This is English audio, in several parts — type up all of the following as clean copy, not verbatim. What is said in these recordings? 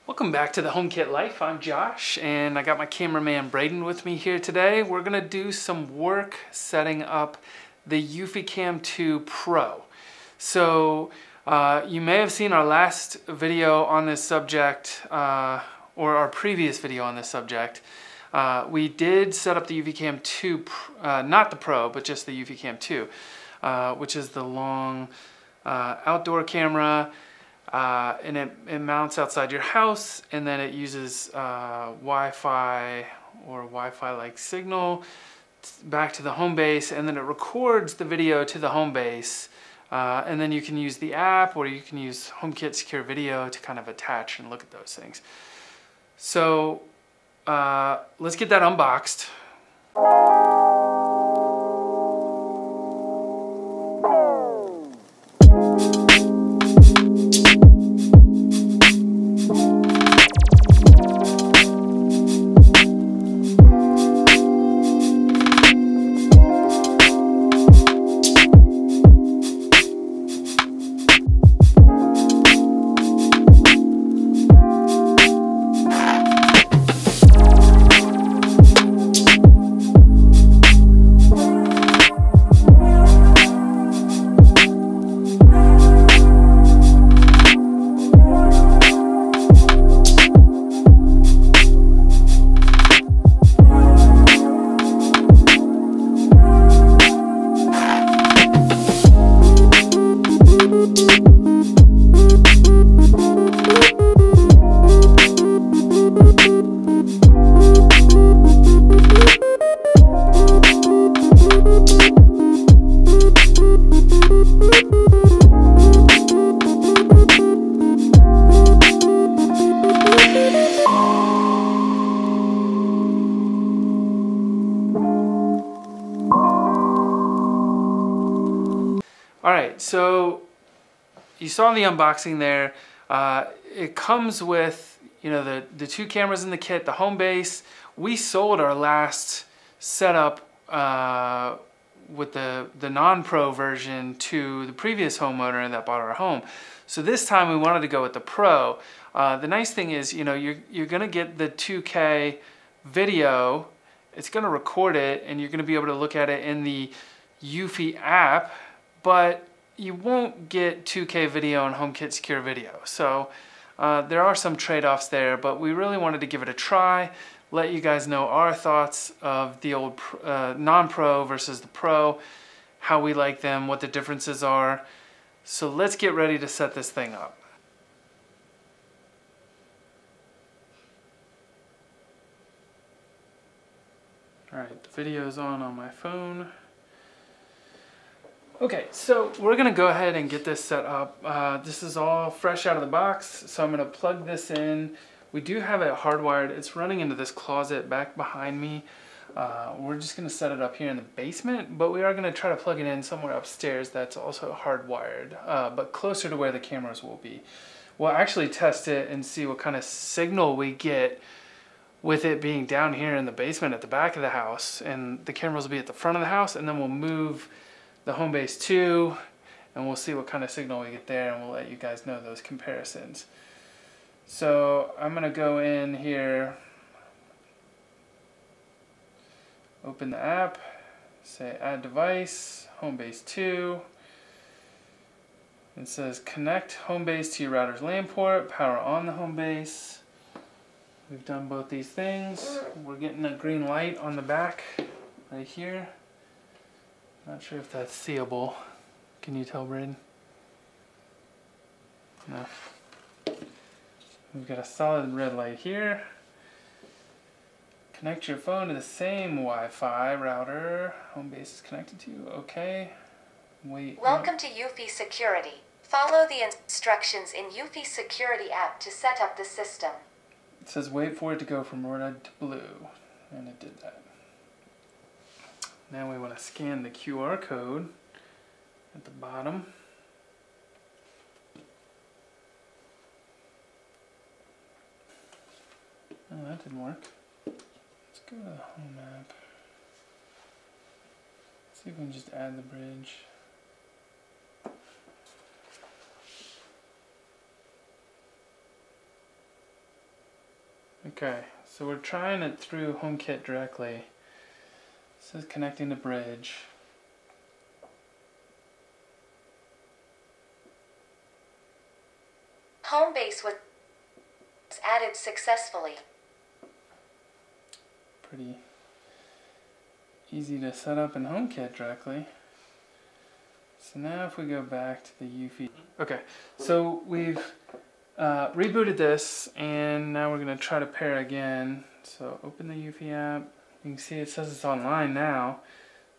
Welcome back to the HomeKit Life. I'm Josh and I got my cameraman Braden with me here today. We're gonna do some work setting up the EufyCam 2 Pro. So you may have seen our last video on this subject or our previous video on this subject. We did set up the EufyCam 2, not the Pro, but just the EufyCam 2, which is the long outdoor camera. And it mounts outside your house, and then it uses Wi-Fi or Wi-Fi-like signal back to the home base, and then it records the video to the home base, and then you can use the app or you can use HomeKit Secure Video to kind of attach and look at those things. So let's get that unboxed. Alright, so you saw the unboxing there. It comes with, you know, the two cameras in the kit, the home base. We sold our last setup with the non-Pro version to the previous homeowner that bought our home. So this time we wanted to go with the Pro. The nice thing is, you know, you're gonna get the 2K video. It's gonna record it, and you're gonna be able to look at it in the Eufy app, but you won't get 2K video and HomeKit Secure Video. So there are some trade-offs there, but we really wanted to give it a try, let you guys know our thoughts of the old non-Pro versus the Pro, how we like them, what the differences are. So let's get ready to set this thing up. All right, the video's on my phone. Okay, so we're gonna go ahead and get this set up. This is all fresh out of the box, so I'm gonna plug this in. We do have it hardwired. It's running into this closet back behind me. We're just gonna set it up here in the basement, but we are gonna try to plug it in somewhere upstairs that's also hardwired, but closer to where the cameras will be. We'll actually test it and see what kind of signal we get with it being down here in the basement at the back of the house, and the cameras will be at the front of the house, and then we'll move the home base 2, and we'll see what kind of signal we get there, and we'll let you guys know those comparisons. So I'm gonna go in here, open the app, say add device, home base 2. It says connect home base to your router's LAN port, power on the home base. We've done both these things. We're getting a green light on the back right here. Not sure if that's seeable. Can you tell, Braden? No. We've got a solid red light here. Connect your phone to the same Wi-Fi router home base is connected to. Okay. Wait. Welcome to Eufy Security. Follow the instructions in Eufy Security app to set up the system. It says wait for it to go from red to blue, and it did that. Now we want to scan the QR code at the bottom. Oh, that didn't work. Let's go to the home app. See if we can just add the bridge. Okay, so we're trying it through HomeKit directly. This is connecting the bridge. Home base was added successfully. Pretty easy to set up in HomeKit directly. So now if we go back to the Eufy. Okay, so we've rebooted this and now we're going to try to pair again. So open the Eufy app. You can see it says it's online now.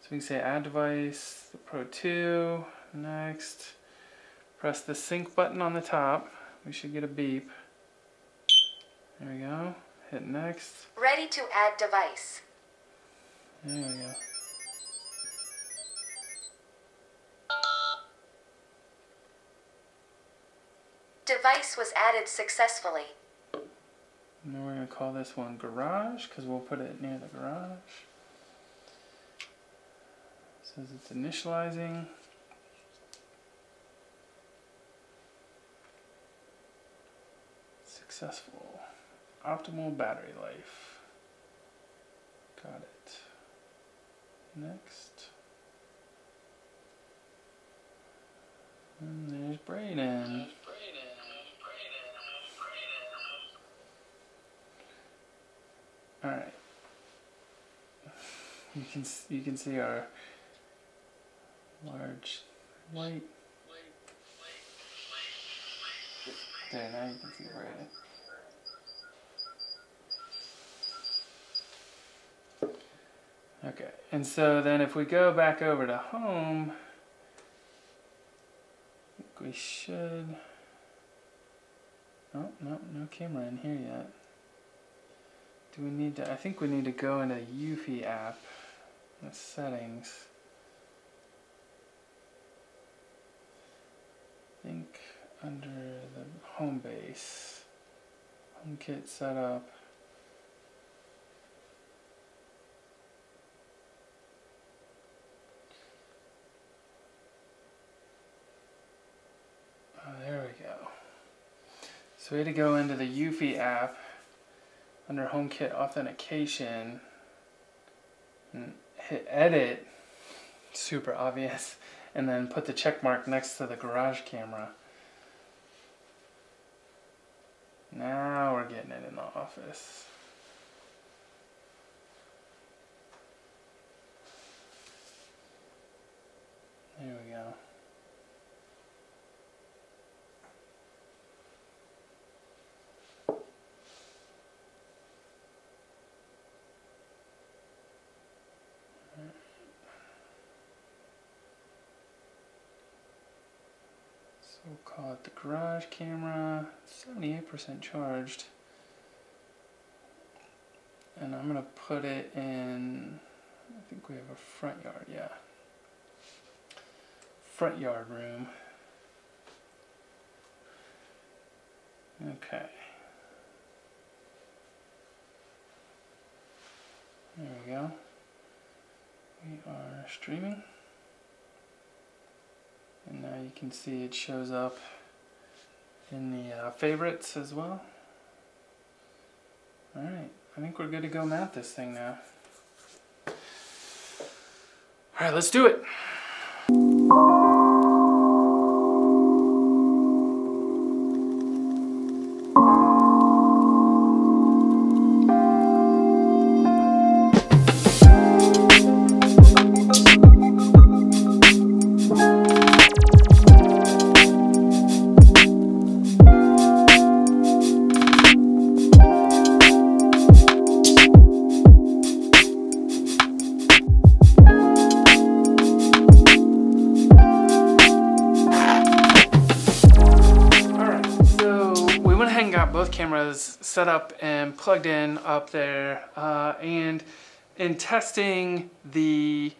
So we can say add device, the Pro 2, next. Press the sync button on the top. We should get a beep. There we go. Hit next. Ready to add device. There we go. Device was added successfully. And then we're going to call this one garage because we'll put it near the garage. It says it's initializing. Successful. Optimal battery life. Got it. Next. And there's Brayden. All right. You can see our large light. There, now you can see Brayden. Okay, and so then if we go back over to home, I think we should. Oh, no camera in here yet. Do we need to? I think we need to go into the Eufy app, the settings. I think under the home base, HomeKit setup. Oh, there we go. So we had to go into the Eufy app under HomeKit authentication and hit edit, super obvious, and then put the check mark next to the garage camera. Now we're getting it in the office. There we go. So we'll call it the garage camera, 78% charged. And I'm gonna put it in, I think we have a front yard, yeah. Front yard room. Okay. There we go. We are streaming. And now you can see it shows up in the favorites as well. Alright, I think we're good to go mount this thing now. Alright, let's do it. Both cameras set up and plugged in up there, and in testing the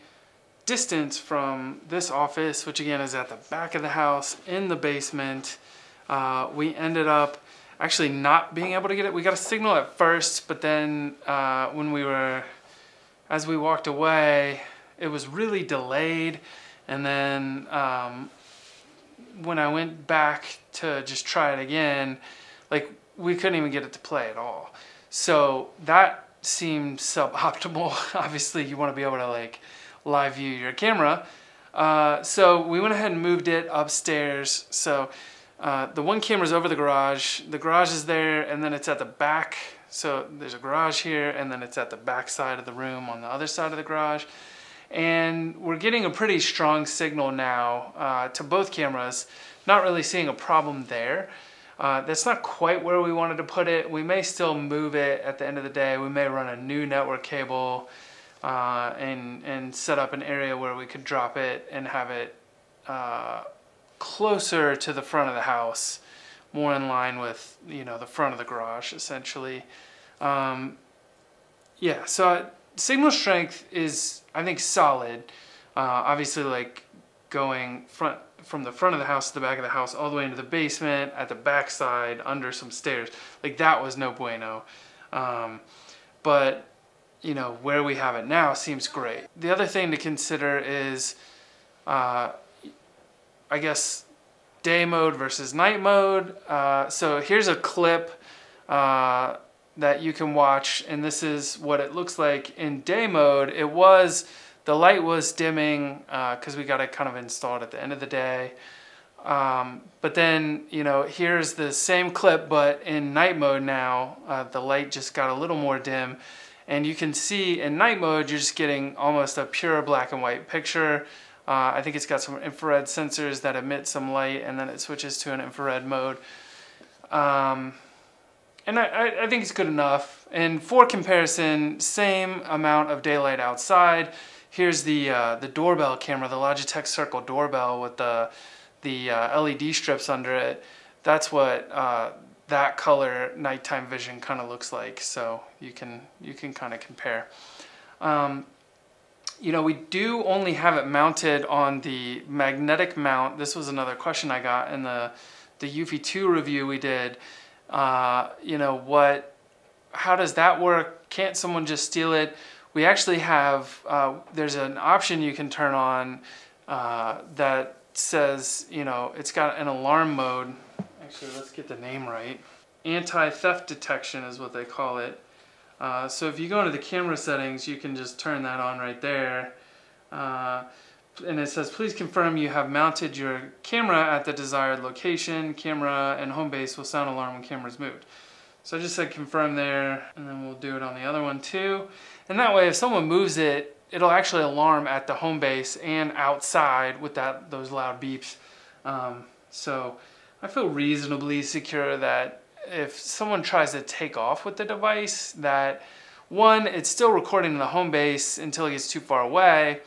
distance from this office, which again is at the back of the house in the basement, we ended up actually not being able to get it. We got a signal at first, but then as we walked away, it was really delayed, and then when I went back to just try it again, like, we couldn't even get it to play at all. So that seemed suboptimal. Obviously you want to be able to like live view your camera. So we went ahead and moved it upstairs. So the one camera's over the garage is there, and then it's at the back. So there's a garage here, and then it's at the back side of the room on the other side of the garage. And we're getting a pretty strong signal now to both cameras. Not really seeing a problem there. That's not quite where we wanted to put it. We may still move it at the end of the day. We may run a new network cable and set up an area where we could drop it and have it closer to the front of the house, more in line with, you know, the front of the garage essentially. Yeah, so signal strength is, I think, solid. Obviously, like going from the front of the house to the back of the house, all the way into the basement, at the back side, under some stairs, like that was no bueno. But you know, where we have it now seems great. The other thing to consider is, I guess, day mode versus night mode. So here's a clip that you can watch, and this is what it looks like in day mode. The light was dimming because we got it kind of installed at the end of the day. But then, you know, here's the same clip, but in night mode now, the light just got a little more dim. And you can see in night mode, you're just getting almost a pure black and white picture. I think it's got some infrared sensors that emit some light, and then it switches to an infrared mode. And I think it's good enough. And for comparison, same amount of daylight outside. Here's the doorbell camera, the Logitech Circle doorbell with the LED strips under it. That's what that color nighttime vision kind of looks like. So you can kind of compare. You know, we do only have it mounted on the magnetic mount. This was another question I got in the Eufy 2 review we did. You know, how does that work? Can't someone just steal it? We actually have, there's an option you can turn on that says, you know, it's got an alarm mode. Actually, let's get the name right. Anti-theft detection is what they call it. So if you go into the camera settings, you can just turn that on right there. And it says, please confirm you have mounted your camera at the desired location. Camera and home base will sound alarm when camera is moved. So I just said confirm there, and then we'll do it on the other one too. And that way, if someone moves it, it'll actually alarm at the home base and outside with those loud beeps. So I feel reasonably secure that if someone tries to take off with the device, that one, it's still recording the home base until it gets too far away.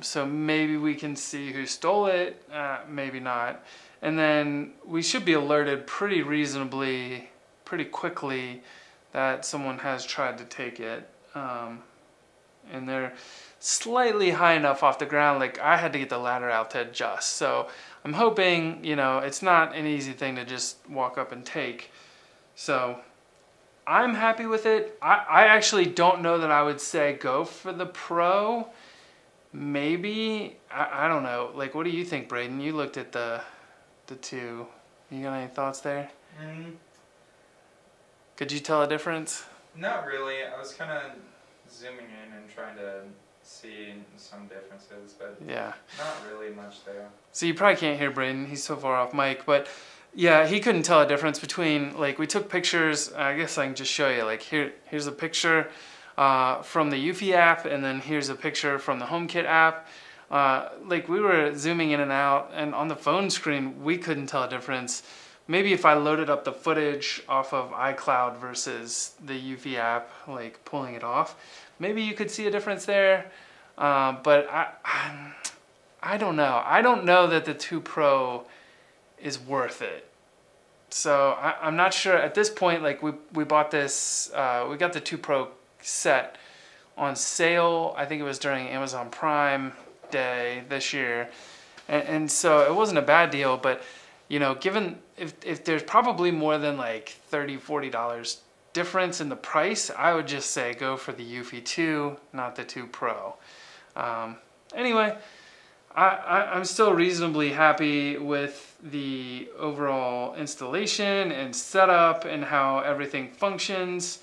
So maybe we can see who stole it, maybe not. And then we should be alerted pretty reasonably, pretty quickly that someone has tried to take it. And they're slightly high enough off the ground, like I had to get the ladder out to adjust. So I'm hoping, you know, it's not an easy thing to just walk up and take. So I'm happy with it. I actually don't know that I would say go for the Pro. Maybe, I don't know. Like, what do you think, Braden? You looked at the two. You got any thoughts there? Could you tell a difference? Not really. I was kind of zooming in and trying to see some differences, but yeah, not really much there. So you probably can't hear Braden. He's so far off mic, but yeah, he couldn't tell a difference between, like, we took pictures. I guess I can just show you, like, here's a picture from the Eufy app, and then here's a picture from the HomeKit app. Like, we were zooming in and out, and on the phone screen, we couldn't tell a difference. Maybe if I loaded up the footage off of iCloud versus the Eufy app, like pulling it off, maybe you could see a difference there. But I don't know. I don't know that the 2 Pro is worth it. So I'm not sure at this point. Like, we bought this, we got the 2 Pro set on sale. I think it was during Amazon Prime Day this year, and so it wasn't a bad deal. But you know, given if there's probably more than like $30–40 difference in the price, I would just say go for the Eufy 2, not the 2 Pro. Anyway, I'm still reasonably happy with the overall installation and setup and how everything functions.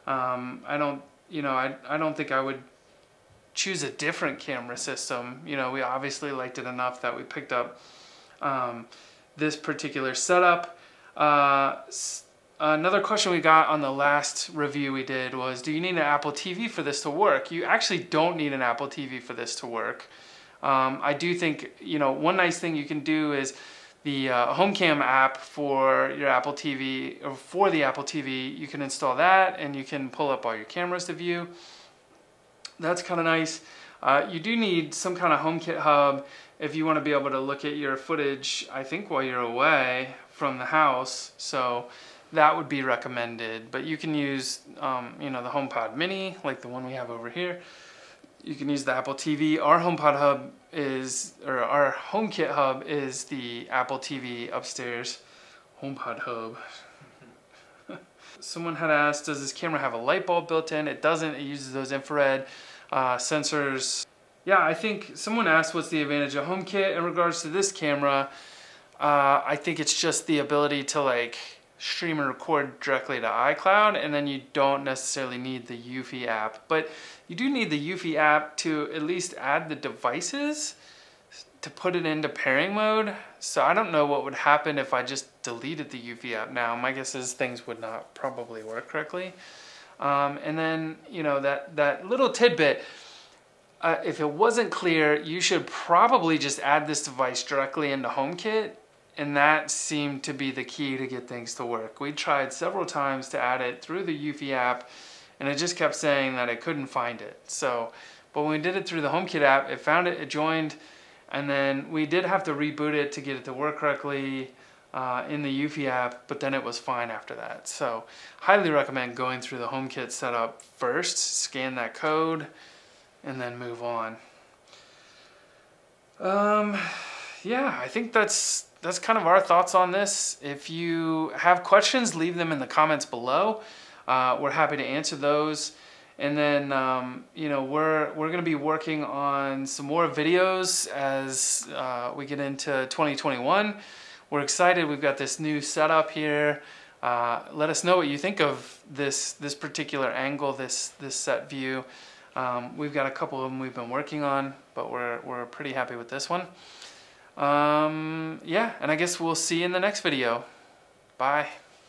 I don't think I would choose a different camera system. You know, we obviously liked it enough that we picked up this particular setup. Another question we got on the last review we did was, do you need an Apple TV for this to work? You actually don't need an Apple TV for this to work. I do think, you know, one nice thing you can do is the HomeKam app for your Apple TV, or for the Apple TV, you can install that and you can pull up all your cameras to view. That's kind of nice. You do need some kind of HomeKit hub if you want to be able to look at your footage, I think, while you're away from the house. So that would be recommended. But you can use, you know, the HomePod Mini, like the one we have over here. You can use the Apple TV. Our HomePod hub is, or our HomeKit hub is the Apple TV upstairs. HomePod hub. Someone had asked, does this camera have a light bulb built in? It doesn't. It uses those infrared sensors. Yeah, I think someone asked what's the advantage of HomeKit in regards to this camera. I think it's just the ability to like stream and record directly to iCloud, and then you don't necessarily need the Eufy app. But you do need the Eufy app to at least add the devices to put it into pairing mode. So I don't know what would happen if I just deleted the Eufy app now. My guess is things would not probably work correctly. And then, you know, that little tidbit, if it wasn't clear, you should probably just add this device directly into HomeKit, and that seemed to be the key to get things to work. We tried several times to add it through the Eufy app, and it just kept saying that it couldn't find it. So, but when we did it through the HomeKit app, it found it, it joined, and then we did have to reboot it to get it to work correctly in the Eufy app, but then it was fine after that. So, highly recommend going through the HomeKit setup first, scan that code, and then move on. Yeah, I think that's kind of our thoughts on this. If you have questions, leave them in the comments below. We're happy to answer those. And then, you know, we're going to be working on some more videos as we get into 2021. We're excited. We've got this new setup here. Let us know what you think of this particular angle, this set view. We've got a couple of them we've been working on, but we're pretty happy with this one. Yeah, and I guess we'll see you in the next video. Bye.